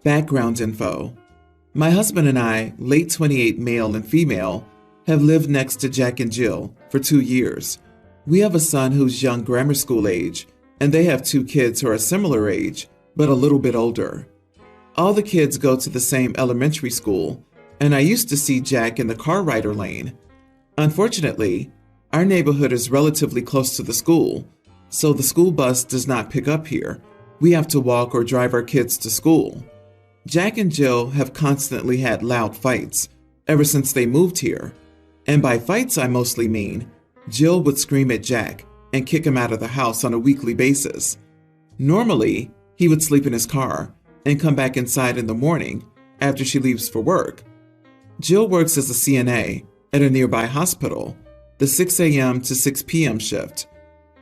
Background info. My husband and I, late 28 male and female, have lived next to Jack and Jill for 2 years. We have a son who's young grammar school age, and they have 2 kids who are similar age, but a little bit older. All the kids go to the same elementary school, and I used to see Jack in the car rider lane. Unfortunately, our neighborhood is relatively close to the school, so the school bus does not pick up here. We have to walk or drive our kids to school. Jack and Jill have constantly had loud fights ever since they moved here. And by fights, I mostly mean Jill would scream at Jack and kick him out of the house on a weekly basis. Normally, he would sleep in his car and come back inside in the morning after she leaves for work. Jill works as a CNA at a nearby hospital, the 6 a.m. to 6 p.m. shift.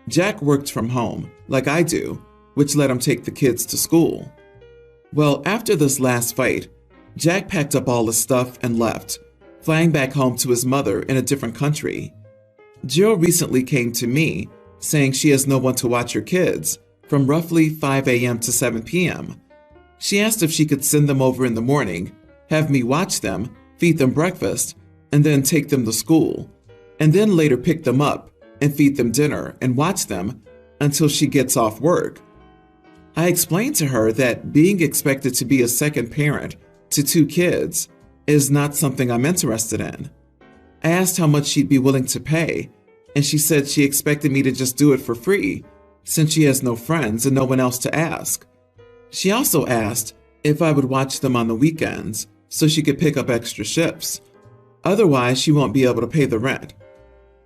Jack worked from home, like I do, which let him take the kids to school. Well, after this last fight, Jack packed up all his stuff and left, flying back home to his mother in a different country. Jill recently came to me saying she has no one to watch her kids from roughly 5 a.m. to 7 p.m. She asked if she could send them over in the morning, have me watch them, feed them breakfast, and then take them to school, and then later pick them up and feed them dinner and watch them until she gets off work. I explained to her that being expected to be a second parent to 2 kids is not something I'm interested in. I asked how much she'd be willing to pay, and she said she expected me to just do it for free since she has no friends and no one else to ask. She also asked if I would watch them on the weekends so she could pick up extra shifts. Otherwise, she won't be able to pay the rent.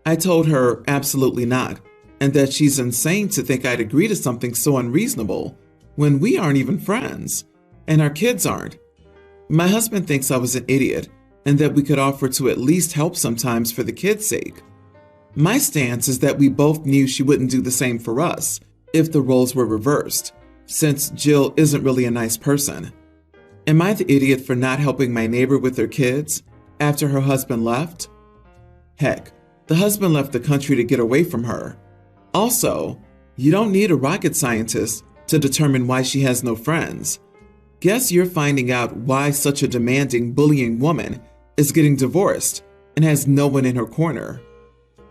I told her absolutely not, and that she's insane to think I'd agree to something so unreasonable when we aren't even friends, and our kids aren't. My husband thinks I was an idiot, and that we could offer to at least help sometimes for the kids' sake. My stance is that we both knew she wouldn't do the same for us if the roles were reversed, since Jill isn't really a nice person. Am I the idiot for not helping my neighbor with her kids after her husband left? Heck, the husband left the country to get away from her. Also, you don't need a rocket scientist to determine why she has no friends. Guess you're finding out why such a demanding, bullying woman is getting divorced and has no one in her corner.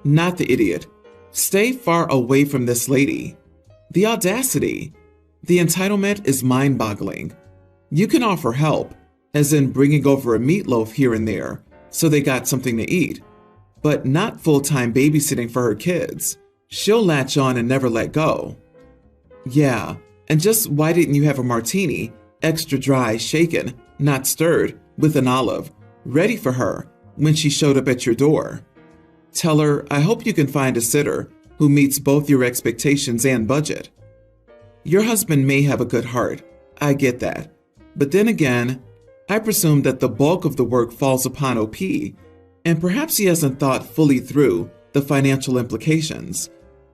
Not the idiot. Stay far away from this lady. The audacity. The entitlement is mind-boggling. You can offer help, as in bringing over a meatloaf here and there so they got something to eat, but not full-time babysitting for her kids. She'll latch on and never let go. Yeah, and just why didn't you have a martini, extra dry, shaken, not stirred, with an olive, ready for her when she showed up at your door? Tell her, I hope you can find a sitter who meets both your expectations and budget. Your husband may have a good heart, I get that. But then again, I presume that the bulk of the work falls upon OP, and perhaps he hasn't thought fully through the financial implications.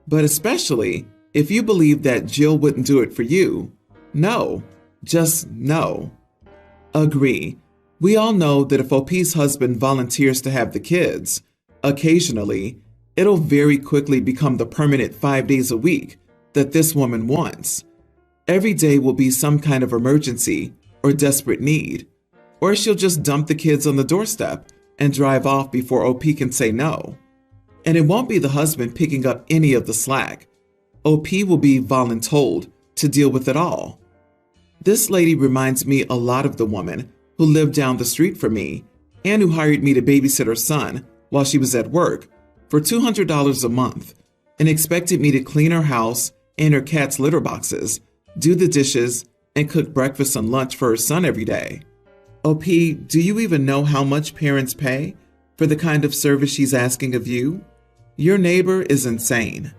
But especially if you believe that Jill wouldn't do it for you, no, just no. Agree. We all know that if OP's husband volunteers to have the kids, occasionally, it'll very quickly become the permanent 5 days a week that this woman wants. Every day will be some kind of emergency or desperate need, or she'll just dump the kids on the doorstep and drive off before OP can say no. And it won't be the husband picking up any of the slack. OP will be voluntold to deal with it all. This lady reminds me a lot of the woman who lived down the street from me and who hired me to babysit her son while she was at work for $200 a month and expected me to clean her house and her cat's litter boxes, do the dishes, and cook breakfast and lunch for her son every day. OP, do you even know how much parents pay for the kind of service she's asking of you? Your neighbor is insane.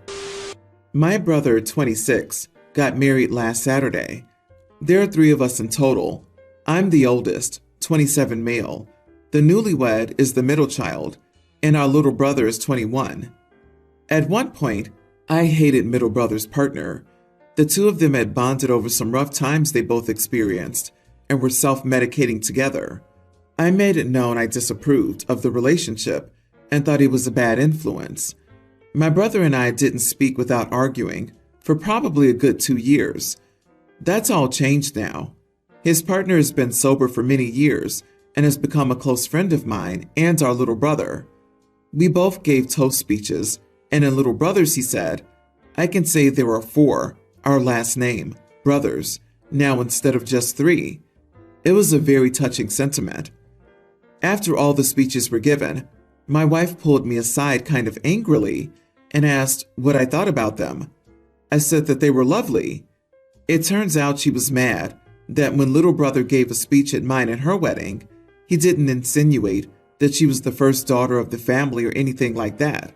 My brother, 26, got married last Saturday. There are 3 of us in total. I'm the oldest, 27 male. The newlywed is the middle child, and our little brother is 21. At one point, I hated middle brother's partner. The 2 of them had bonded over some rough times they both experienced and were self-medicating together. I made it known I disapproved of the relationship and thought he was a bad influence. My brother and I didn't speak without arguing for probably a good 2 years. That's all changed now. His partner has been sober for many years and has become a close friend of mine and our little brother. We both gave toast speeches, and in Little Brothers, he said, "I can say there are 4, our last name, brothers, now instead of just 3. It was a very touching sentiment. After all the speeches were given, my wife pulled me aside kind of angrily and asked what I thought about them. I said that they were lovely. It turns out she was mad that when little brother gave a speech at mine and her wedding, he didn't insinuate that she was the first daughter of the family or anything like that.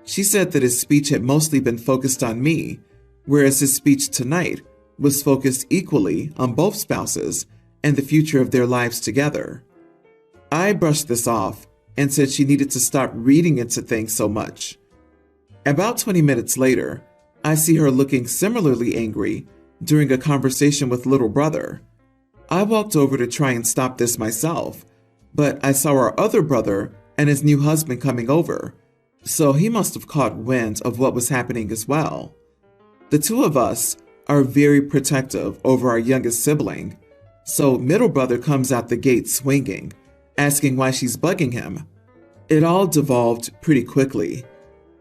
She said that his speech had mostly been focused on me, whereas his speech tonight was focused equally on both spouses and the future of their lives together. I brushed this off and said she needed to stop reading into things so much. About 20 minutes later, I see her looking similarly angry during a conversation with little brother. I walked over to try and stop this myself, but I saw our other brother and his new husband coming over, so he must have caught wind of what was happening as well. The two of us are very protective over our youngest sibling, so middle brother comes out the gate swinging, asking why she's bugging him. It all devolved pretty quickly.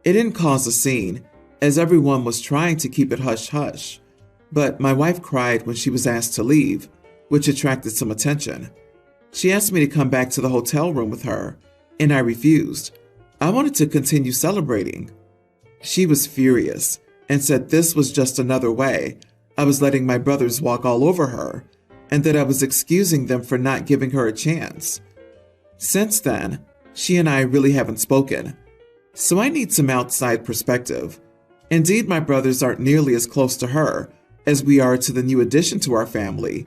It didn't cause a scene, as everyone was trying to keep it hush-hush, but my wife cried when she was asked to leave, which attracted some attention. She asked me to come back to the hotel room with her, and I refused. I wanted to continue celebrating. She was furious and said this was just another way I was letting my brothers walk all over her, and that I was excusing them for not giving her a chance. Since then, she and I really haven't spoken, so I need some outside perspective. Indeed, my brothers aren't nearly as close to her as we are to the new addition to our family,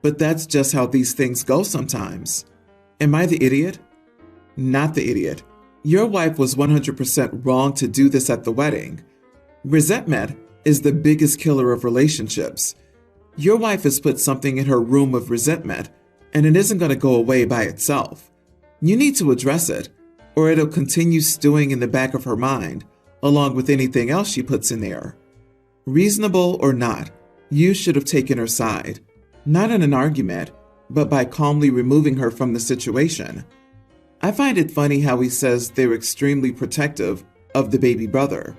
but that's just how these things go sometimes. Am I the idiot? Not the idiot. Your wife was 100% wrong to do this at the wedding. Resentment is the biggest killer of relationships. Your wife has put something in her room of resentment, and it isn't going to go away by itself. You need to address it, or it'll continue stewing in the back of her mind, along with anything else she puts in there. Reasonable or not, you should have taken her side, not in an argument, but by calmly removing her from the situation. I find it funny how he says they're extremely protective of the baby brother.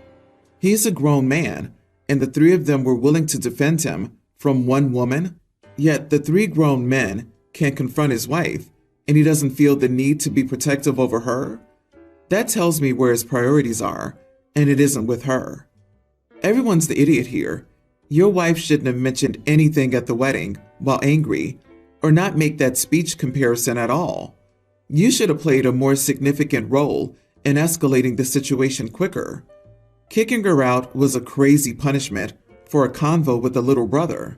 He's a grown man, and the 3 of them were willing to defend him from one woman, yet the 3 grown men can't confront his wife, and he doesn't feel the need to be protective over her? That tells me where his priorities are, and it isn't with her. Everyone's the idiot here. Your wife shouldn't have mentioned anything at the wedding while angry, or not make that speech comparison at all. You should have played a more significant role in escalating the situation quicker. Kicking her out was a crazy punishment for a convo with a little brother,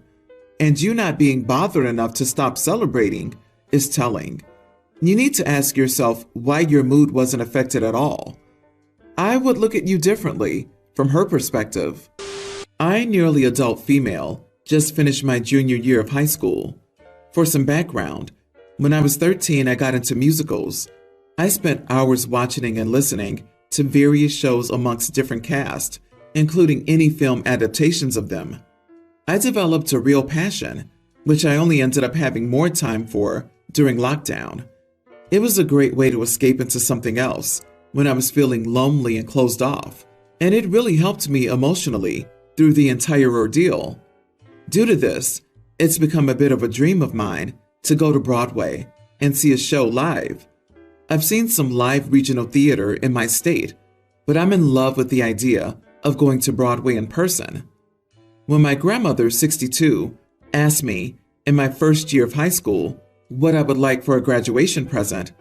and you not being bothered enough to stop celebrating is telling. You need to ask yourself why your mood wasn't affected at all. I would look at you differently from her perspective. I, nearly adult female, just finished my junior year of high school. For some background, when I was 13, I got into musicals. I spent hours watching and listening to various shows amongst different casts, including any film adaptations of them. I developed a real passion, which I only ended up having more time for during lockdown. It was a great way to escape into something else when I was feeling lonely and closed off, and it really helped me emotionally through the entire ordeal. Due to this, it's become a bit of a dream of mine to go to Broadway and see a show live. I've seen some live regional theater in my state, but I'm in love with the idea of going to Broadway in person. When my grandmother, 62, asked me in my first year of high school what I would like for a graduation present,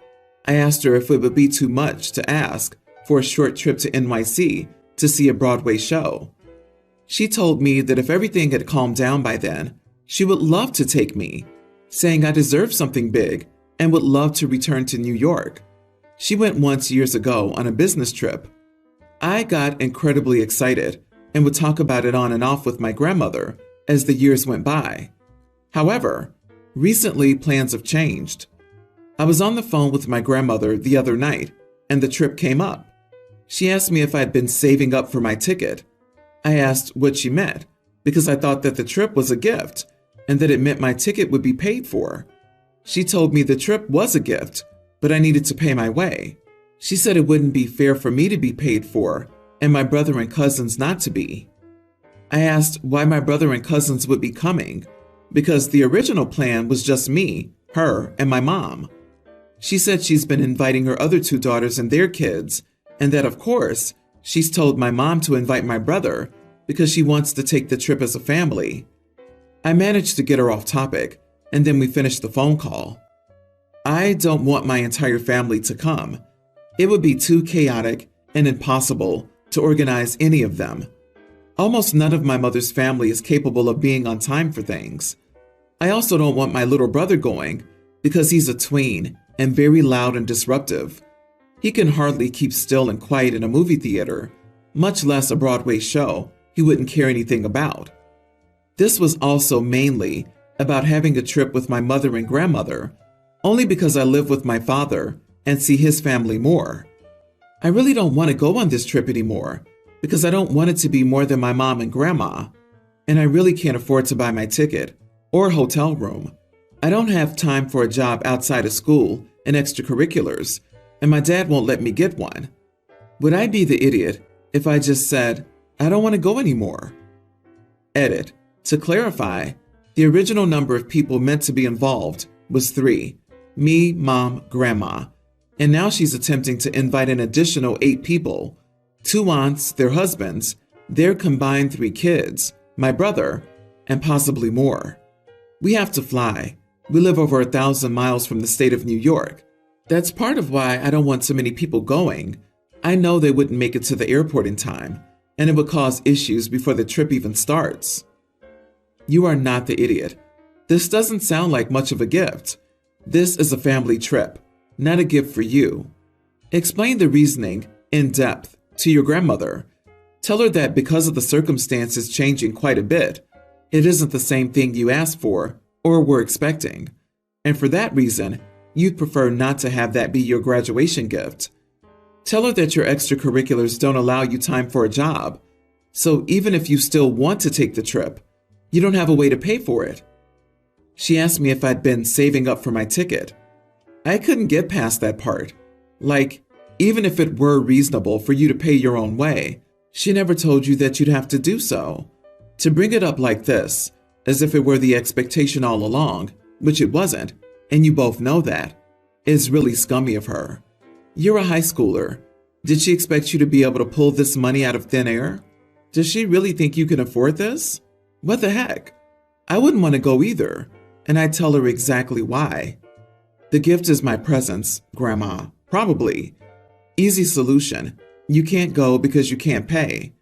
I asked her if it would be too much to ask for a short trip to NYC to see a Broadway show. She told me that if everything had calmed down by then, she would love to take me, saying I deserved something big and would love to return to New York. She went once years ago on a business trip. I got incredibly excited and would talk about it on and off with my grandmother as the years went by. However, recently plans have changed. I was on the phone with my grandmother the other night, and the trip came up. She asked me if I'd been saving up for my ticket. I asked what she meant, because I thought that the trip was a gift, and that it meant my ticket would be paid for. She told me the trip was a gift, but I needed to pay my way. She said it wouldn't be fair for me to be paid for and my brother and cousins not to be. I asked why my brother and cousins would be coming, because the original plan was just me, her, and my mom. She said she's been inviting her other two daughters and their kids, and that, of course, she's told my mom to invite my brother because she wants to take the trip as a family. I managed to get her off topic, and then we finished the phone call. I don't want my entire family to come. It would be too chaotic and impossible to organize any of them. Almost none of my mother's family is capable of being on time for things. I also don't want my little brother going because he's a tween and very loud and disruptive. He can hardly keep still and quiet in a movie theater, much less a Broadway show he wouldn't care anything about. This was also mainly about having a trip with my mother and grandmother, only because I live with my father and see his family more. I really don't want to go on this trip anymore because I don't want it to be more than my mom and grandma, and I really can't afford to buy my ticket or hotel room. I don't have time for a job outside of school and extracurriculars, and my dad won't let me get one. Would I be the idiot if I just said, I don't want to go anymore? Edit. To clarify, the original number of people meant to be involved was 3, me, mom, grandma, and now she's attempting to invite an additional 8 people, 2 aunts, their husbands, their combined 3 kids, my brother, and possibly more. We have to fly. We live over 1,000 miles from the state of New York. That's part of why I don't want so many people going. I know they wouldn't make it to the airport in time, and it would cause issues before the trip even starts. You are not the idiot. This doesn't sound like much of a gift. This is a family trip, not a gift for you. Explain the reasoning in depth to your grandmother. Tell her that because of the circumstances changing quite a bit, it isn't the same thing you asked for or were expecting. And for that reason, you'd prefer not to have that be your graduation gift. Tell her that your extracurriculars don't allow you time for a job. So even if you still want to take the trip, you don't have a way to pay for it. She asked me if I'd been saving up for my ticket. I couldn't get past that part. Like, even if it were reasonable for you to pay your own way, she never told you that you'd have to do so. To bring it up like this, as if it were the expectation all along, which it wasn't, and you both know that, is really scummy of her. You're a high schooler. Did she expect you to be able to pull this money out of thin air? Does she really think you can afford this? What the heck? I wouldn't want to go either, and I'd tell her exactly why. The gift is my presence, Grandma. Probably. Easy solution. You can't go because you can't pay.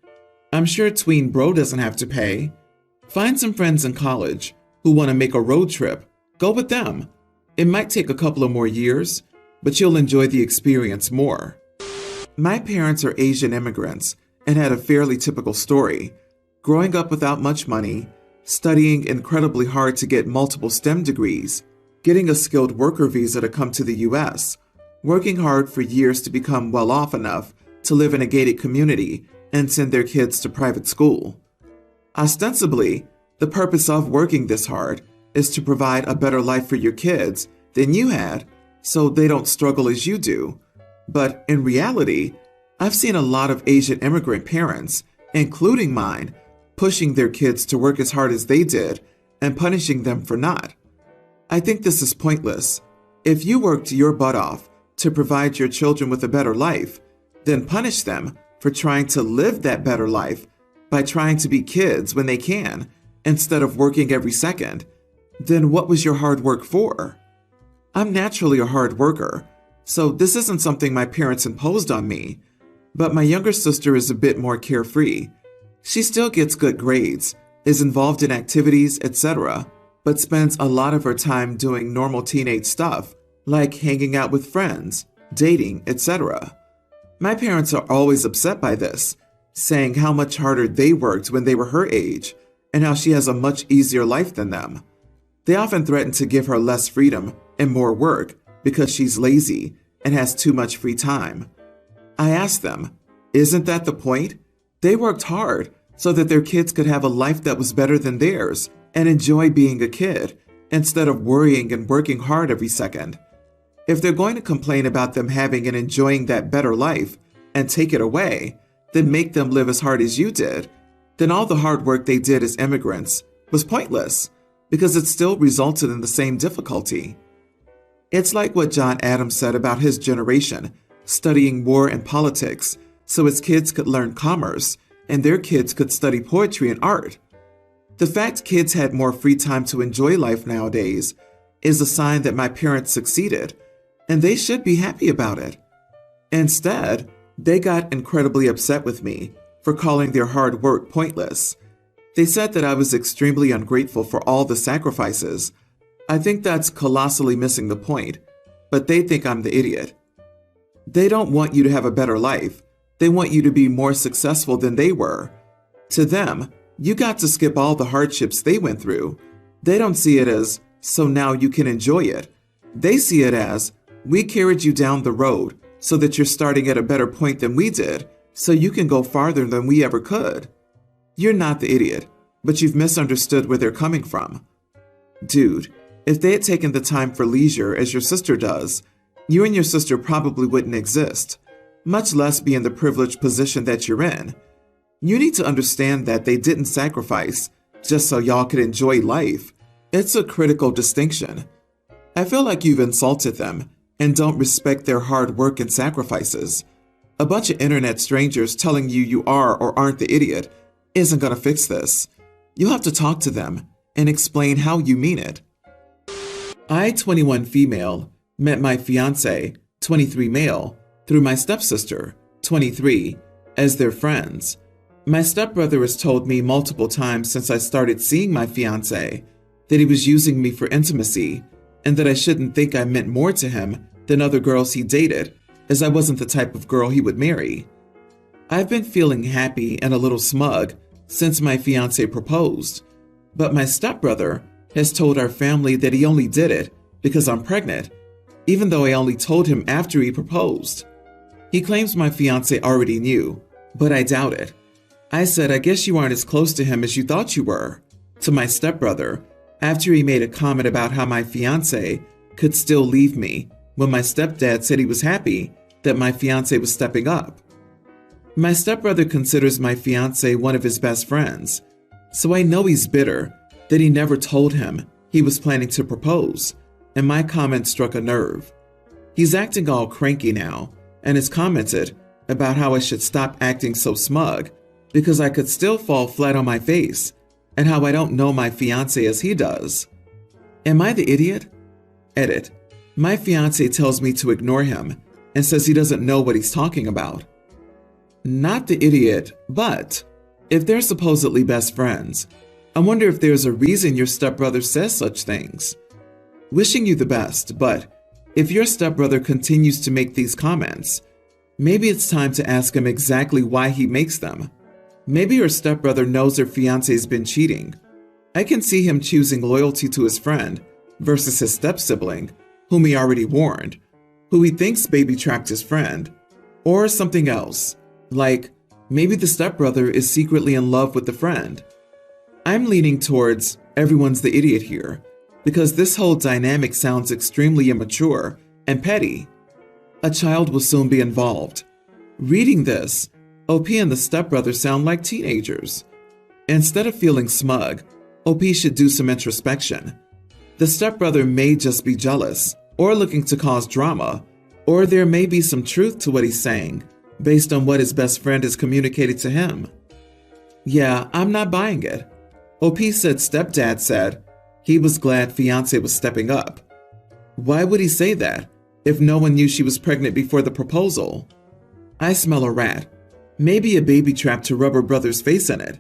I'm sure tween bro doesn't have to pay. Find some friends in college who want to make a road trip. Go with them. It might take a couple of more years, but you'll enjoy the experience more. My parents are Asian immigrants and had a fairly typical story. Growing up without much money, studying incredibly hard to get multiple STEM degrees, getting a skilled worker visa to come to the US, working hard for years to become well off enough to live in a gated community and send their kids to private school. Ostensibly, the purpose of working this hard is to provide a better life for your kids than you had, so they don't struggle as you do. But in reality, I've seen a lot of Asian immigrant parents, including mine, pushing their kids to work as hard as they did and punishing them for not. I think this is pointless. If you worked your butt off to provide your children with a better life, then punish them for trying to live that better life by trying to be kids when they can, instead of working every second. Then what was your hard work for? I'm naturally a hard worker, so this isn't something my parents imposed on me. But my younger sister is a bit more carefree. She still gets good grades, is involved in activities, etc., but spends a lot of her time doing normal teenage stuff, like hanging out with friends, dating, etc. My parents are always upset by this, saying how much harder they worked when they were her age, and how she has a much easier life than them. They often threaten to give her less freedom and more work because she's lazy and has too much free time. I asked them, isn't that the point? They worked hard so that their kids could have a life that was better than theirs, and enjoy being a kid instead of worrying and working hard every second. If they're going to complain about them having and enjoying that better life and take it away, then make them live as hard as you did, then all the hard work they did as immigrants was pointless because it still resulted in the same difficulty. It's like what John Adams said about his generation studying war and politics so his kids could learn commerce and their kids could study poetry and art. The fact kids had more free time to enjoy life nowadays is a sign that my parents succeeded, and they should be happy about it. Instead, they got incredibly upset with me for calling their hard work pointless. They said that I was extremely ungrateful for all the sacrifices. I think that's colossally missing the point, but they think I'm the idiot. They don't want you to have a better life. They want you to be more successful than they were. To them, you got to skip all the hardships they went through. They don't see it as, so now you can enjoy it. They see it as, we carried you down the road so that you're starting at a better point than we did, so you can go farther than we ever could. You're not the idiot, but you've misunderstood where they're coming from. Dude, if they had taken the time for leisure as your sister does, you and your sister probably wouldn't exist, much less be in the privileged position that you're in. You need to understand that they didn't sacrifice just so y'all could enjoy life. It's a critical distinction. I feel like you've insulted them and don't respect their hard work and sacrifices. A bunch of internet strangers telling you you are or aren't the idiot isn't going to fix this. You'll have to talk to them and explain how you mean it. I, 21 female, met my fiancé, 23 male, through my stepsister, 23, as their friends. My stepbrother has told me multiple times since I started seeing my fiancé that he was using me for intimacy and that I shouldn't think I meant more to him than other girls he dated, as I wasn't the type of girl he would marry. I've been feeling happy and a little smug since my fiancé proposed, but my stepbrother has told our family that he only did it because I'm pregnant, even though I only told him after he proposed. He claims my fiancé already knew, but I doubt it. I said, I guess you aren't as close to him as you thought you were, to my stepbrother, after he made a comment about how my fiancé could still leave me when my stepdad said he was happy that my fiancé was stepping up. My stepbrother considers my fiancé one of his best friends, so I know he's bitter that he never told him he was planning to propose, and my comment struck a nerve. He's acting all cranky now and has commented about how I should stop acting so smug because I could still fall flat on my face and how I don't know my fiancé as he does. Am I the idiot? Edit. My fiancé tells me to ignore him and says he doesn't know what he's talking about. Not the idiot, but if they're supposedly best friends, I wonder if there's a reason your stepbrother says such things. Wishing you the best, but if your stepbrother continues to make these comments, maybe it's time to ask him exactly why he makes them. Maybe your stepbrother knows her fiancé's been cheating. I can see him choosing loyalty to his friend versus his step-sibling, whom he already warned, who he thinks baby-trapped his friend, or something else, like maybe the stepbrother is secretly in love with the friend. I'm leaning towards everyone's the idiot here, because this whole dynamic sounds extremely immature and petty. A child will soon be involved. Reading this, OP and the stepbrother sound like teenagers. Instead of feeling smug, OP should do some introspection. The stepbrother may just be jealous, or looking to cause drama, or there may be some truth to what he's saying, based on what his best friend has communicated to him. Yeah, I'm not buying it. OP said stepdad said he was glad fiancé was stepping up. Why would he say that if no one knew she was pregnant before the proposal? I smell a rat. Maybe a baby trap to rub her brother's face in it.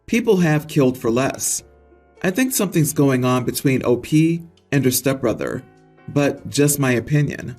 People have killed for less. I think something's going on between OP and her stepbrother, but just my opinion.